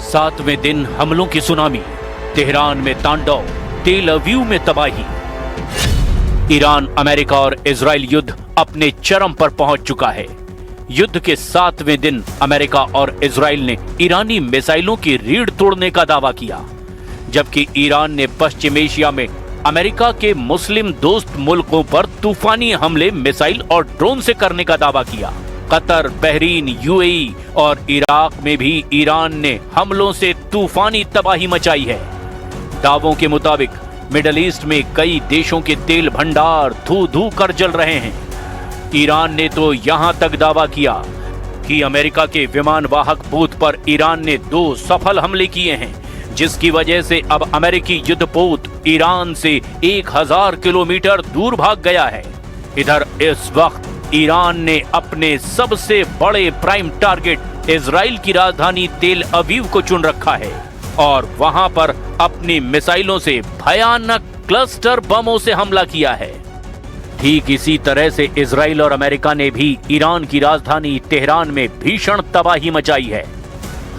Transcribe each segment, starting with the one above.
7वें दिन हमलों की सुनामी, तेहरान में तांडव, तेल अवीव में तबाही। ईरान, अमेरिका और इजराइल युद्ध अपने चरम पर पहुंच चुका है। युद्ध के 7वें दिन अमेरिका और इजराइल ने ईरानी मिसाइलों की रीढ़ तोड़ने का दावा किया, जबकि ईरान ने पश्चिम एशिया में अमेरिका के मुस्लिम दोस्त मुल्कों पर तूफानी हमले मिसाइल और ड्रोन से करने का दावा किया। कतर, बहरीन, यूएई और इराक में भी ईरान ने हमलों से तूफानी तबाही मचाई है। दावों के मुताबिक मिडिल ईस्ट में कई देशों के तेल भंडार धू धू कर जल रहे हैं। ईरान ने तो यहां तक दावा किया कि अमेरिका के विमान वाहक पोत पर ईरान ने 2 सफल हमले किए हैं, जिसकी वजह से अब अमेरिकी युद्धपोत ईरान से 1000 किलोमीटर दूर भाग गया है। इधर इस वक्त ईरान ने अपने सबसे बड़े प्राइम टारगेट इजराइल की राजधानी तेल अवीव को चुन रखा है और वहां पर अपनी मिसाइलों से भयानक क्लस्टर बमों से हमला किया है। ठीक इसी तरह से इजराइल और अमेरिका ने भी ईरान की राजधानी तेहरान में भीषण तबाही मचाई है।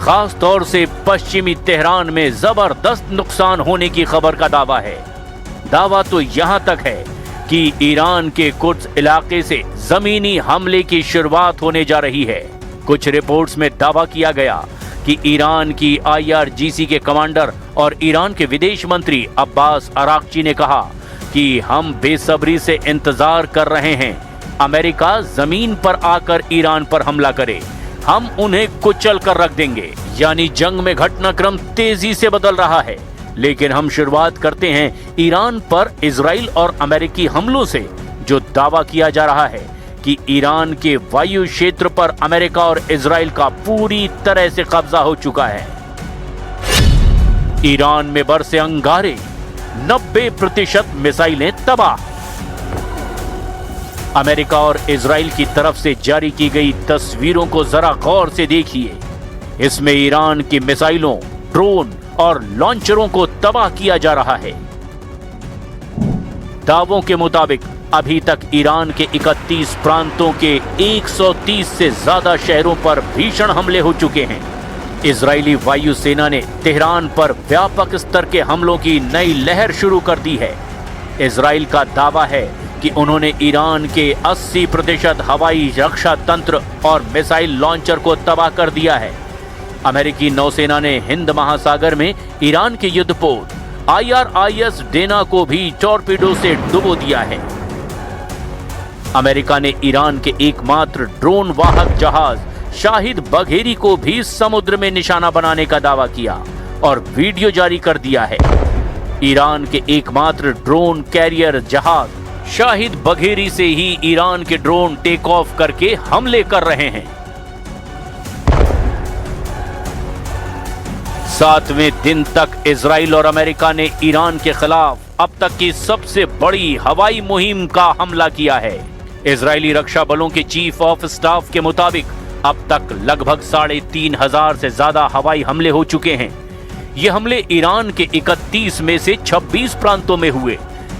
खास तौर से पश्चिमी तेहरान में जबरदस्त नुकसान होने की खबर का दावा है। दावा तो यहां तक है कि ईरान के कुछ इलाके से जमीनी हमले की शुरुआत होने जा रही है। कुछ रिपोर्ट्स में दावा किया गया कि ईरान की IRGC के कमांडर और ईरान के विदेश मंत्री अब्बास अराक्ची ने कहा कि हम बेसब्री से इंतजार कर रहे हैं अमेरिका जमीन पर आकर ईरान पर हमला करे, हम उन्हें कुचल कर रख देंगे। यानी जंग में घटनाक्रम तेजी से बदल रहा है, लेकिन हम शुरुआत करते हैं ईरान पर इजराइल और अमेरिकी हमलों से, जो दावा किया जा रहा है कि ईरान के वायु क्षेत्र पर अमेरिका और इजराइल का पूरी तरह से कब्जा हो चुका है। ईरान में बरसे अंगारे, 90% मिसाइलें तबाह। अमेरिका और इजराइल की तरफ से जारी की गई तस्वीरों को जरा गौर से देखिए। इसमें ईरान की मिसाइलों, ड्रोन और लॉन्चरों को तबाह किया जा रहा है। दावों के मुताबिक अभी तक ईरान के 31 प्रांतों के 130 से ज्यादा शहरों पर भीषण हमले हो चुके हैं। इजरायली वायुसेना ने तेहरान पर व्यापक स्तर के हमलों की नई लहर शुरू कर दी है। इजराइल का दावा है कि उन्होंने ईरान के 80% हवाई रक्षा तंत्र और मिसाइल लॉन्चर को तबाह कर दिया है। अमेरिकी नौसेना ने हिंद महासागर में ईरान के युद्धपोत IRIS डेना को भी टॉर्पीडो से डुबो दिया है। अमेरिका ने ईरान के एकमात्र ड्रोन वाहक जहाज शाहिद बघेरी को भी समुद्र में निशाना बनाने का दावा किया और वीडियो जारी कर दिया है। ईरान के एकमात्र ड्रोन कैरियर जहाज शाहिद बघेरी से ही ईरान के ड्रोन टेक ऑफ करके हमले कर रहे हैं। 7वें दिन तक इजराइल और अमेरिका ने ईरान के खिलाफ अब तक की सबसे बड़ी हवाई मुहिम का हमला किया है। इजरायली रक्षा बलों के चीफ ऑफ स्टाफ के मुताबिक अब तक लगभग 3500 से ज्यादा हवाई हमले हो चुके हैं। ये हमले ईरान के 31 में से 26 प्रांतों में हुए,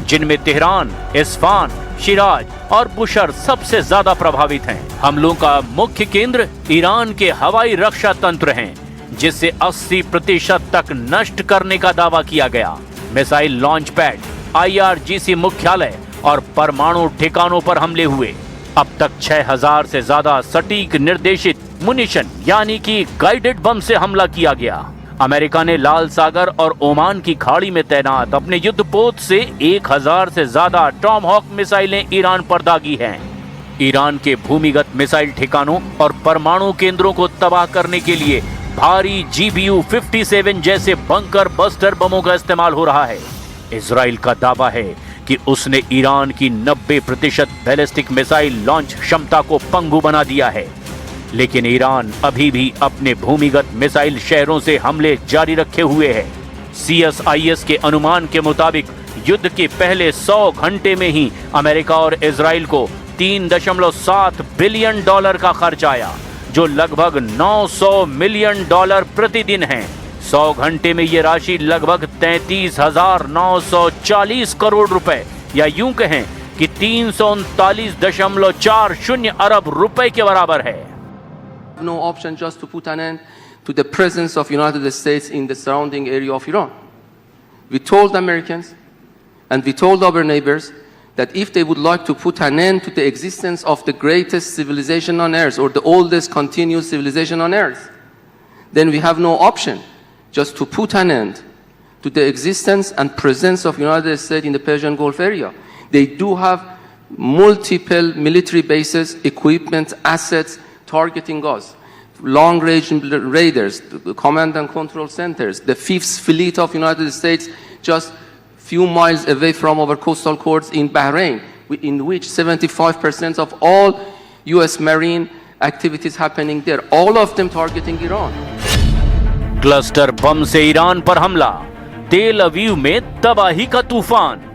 जिनमें तेहरान, इस्फान, शिराज और बुशर सबसे ज्यादा प्रभावित हैं। हमलों का मुख्य केंद्र ईरान के हवाई रक्षा तंत्र हैं, जिसे 80% तक नष्ट करने का दावा किया गया। मिसाइल लॉन्च पैड, IRGC मुख्यालय और परमाणु ठिकानों पर हमले हुए। अब तक 6000 से ज्यादा सटीक निर्देशित मुनिशन यानी कि गाइडेड बम से हमला किया गया। अमेरिका ने लाल सागर और ओमान की खाड़ी में तैनात अपने युद्धपोत से 1000 से ज्यादा टॉमहॉक मिसाइलें ईरान पर दागी हैं। ईरान के भूमिगत मिसाइल ठिकानों और परमाणु केंद्रों को तबाह करने के लिए भारी GBU-57 जैसे बंकर बस्टर बमों का इस्तेमाल हो रहा है। इजराइल का दावा है कि उसने ईरान की 90% बैलिस्टिक मिसाइल लॉन्च क्षमता को पंगु बना दिया है, लेकिन ईरान अभी भी अपने भूमिगत मिसाइल शहरों से हमले जारी रखे हुए है। CSIS के अनुमान के मुताबिक युद्ध के पहले 100 घंटे में ही अमेरिका और इजराइल को $3.7 बिलियन का खर्च आया, जो लगभग $900 मिलियन प्रतिदिन है। 100 घंटे में ये राशि लगभग 33,940 करोड़ रुपए या यूं कहें कि 339.40 अरब रुपए के बराबर है। No option just to put an end to the presence of United States in the surrounding area of Iran. We told Americans and we told our neighbors that if they would like to put an end to the existence of the greatest civilization on earth or the oldest continuous civilization on earth, then we have no option just to put an end to the existence and presence of United States in the Persian Gulf area. They do have multiple military bases, equipment, assets targeting us. Long-range raiders, command and control centers, the 5th fleet of United States just few miles away from our coastal coasts in Bahrain, in which 75% of all US Marine activities happening there, all of them targeting Iran. Cluster bomb से Iran पर हमला, तेल अवीव में तबाही का तूफान।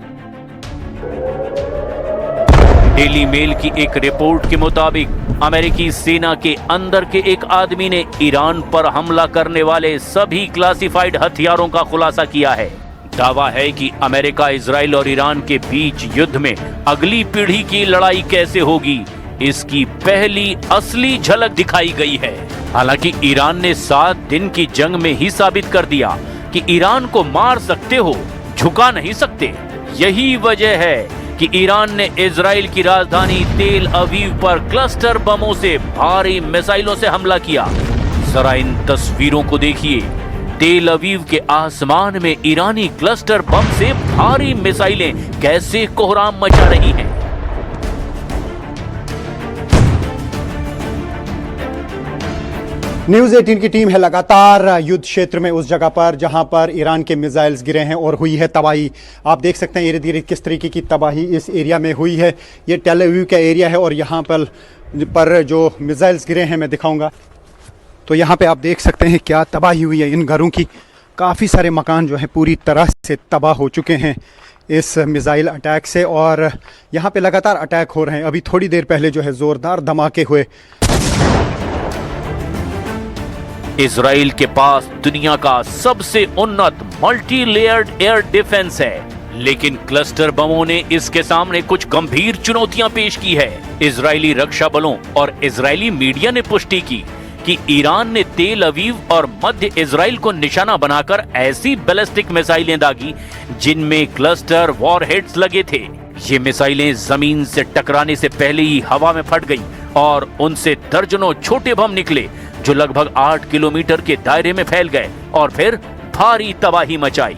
Daily mail की एक रिपोर्ट के मुताबिक अमेरिकी सेना के अंदर के एक आदमी ने ईरान पर हमला करने वाले सभी क्लासिफाइड हथियारों का खुलासा किया है। दावा है कि अमेरिका, इजराइल और ईरान के बीच युद्ध में अगली पीढ़ी की लड़ाई कैसे होगी, इसकी पहली असली झलक दिखाई गई है। हालांकि ईरान ने 7 दिन की जंग में ही साबित कर दिया कि ईरान को मार सकते हो, झुका नहीं सकते। यही वजह है कि ईरान ने इजराइल की राजधानी तेल अवीव पर क्लस्टर बमों से भारी मिसाइलों से हमला किया। जरा इन तस्वीरों को देखिए। तेल अवीव के आसमान में ईरानी क्लस्टर बम से भारी मिसाइलें कैसे कोहराम मचा रही हैं। न्यूज़ 18 की टीम है लगातार युद्ध क्षेत्र में, उस जगह पर जहां पर ईरान के मिसाइल्स गिरे हैं और हुई है तबाही। आप देख सकते हैं इर्द गिर्द किस तरीके की तबाही इस एरिया में हुई है। ये टेल अवीव का एरिया है और यहाँ पर जो मिसाइल्स गिरे हैं मैं दिखाऊंगा। तो यहाँ पे आप देख सकते हैं क्या तबाही हुई है इन घरों की। काफ़ी सारे मकान जो हैं पूरी तरह से तबाह हो चुके हैं इस मिसाइल अटैक से, और यहाँ पे लगातार अटैक हो रहे हैं। अभी थोड़ी देर पहले जो है ज़ोरदार धमाके हुए। इजराइल के पास दुनिया का सबसे उन्नत मल्टी लेयर्ड एयर डिफेंस है, लेकिन क्लस्टर बमों ने इसके सामने कुछ गंभीर चुनौतियां पेश की है। इजरायली रक्षा बलों और इजरायली मीडिया ने पुष्टि की कि ईरान ने तेल अवीव और मध्य इजराइल को निशाना बनाकर ऐसी बैलिस्टिक मिसाइलें दागी जिनमें क्लस्टर वॉरहेड्स लगे थे। ये मिसाइलें जमीन से टकराने से पहले ही हवा में फट गई और उनसे दर्जनों छोटे बम निकले जो लगभग 8 किलोमीटर के दायरे में फैल गए और फिर भारी तबाही मचाई।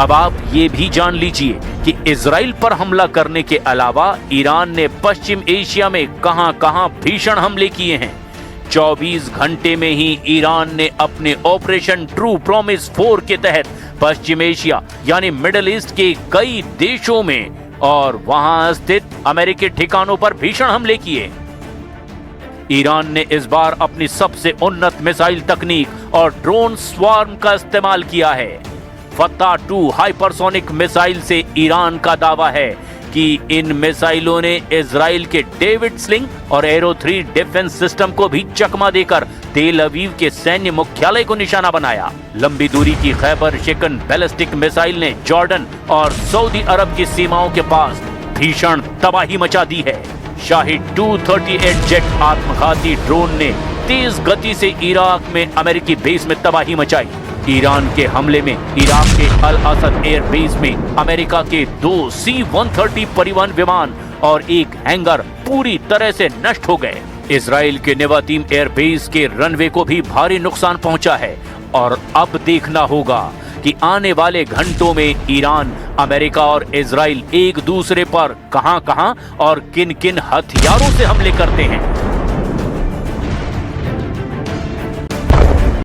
अब आप ये भी जान लीजिए कि इजराइल पर हमला करने के अलावा ईरान ने पश्चिम एशिया में कहां-कहां भीषण हमले किए हैं। 24 घंटे में ही ईरान ने अपने ऑपरेशन ट्रू प्रॉमिस 4 के तहत पश्चिम एशिया यानी मिडिल ईस्ट के कई देशों में और वहां स्थित अमेरिकी ठिकानों पर भीषण हमले किए। ईरान ने इस बार अपनी सबसे उन्नत मिसाइल तकनीक और ड्रोन स्वार्म का इस्तेमाल किया है। फत्ता 2 हाइपरसोनिक मिसाइल से ईरान का दावा है कि इन मिसाइलों ने इजराइल के डेविड स्लिंग और एरो 3 डिफेंस सिस्टम को भी चकमा देकर तेल अवीव के सैन्य मुख्यालय को निशाना बनाया। लंबी दूरी की खैबर शिकन बैलिस्टिक मिसाइल ने जॉर्डन और सऊदी अरब की सीमाओं के पास भीषण तबाही मचा दी है। शाहिद 238 जेट आत्मघाती ड्रोन ने तेज गति से इराक में अमेरिकी बेस में तबाही मचाई। ईरान के हमले में इराक के अल असद एयर बेस में अमेरिका के 2 C-130 परिवहन विमान और एक हैंगर पूरी तरह से नष्ट हो गए। इजराइल के नेवातीम एयर बेस के रनवे को भी भारी नुकसान पहुंचा है और अब देखना होगा कि आने वाले घंटों में ईरान, अमेरिका और इजराइल एक दूसरे पर कहां-कहां और किन-किन हथियारों से हमले करते हैं।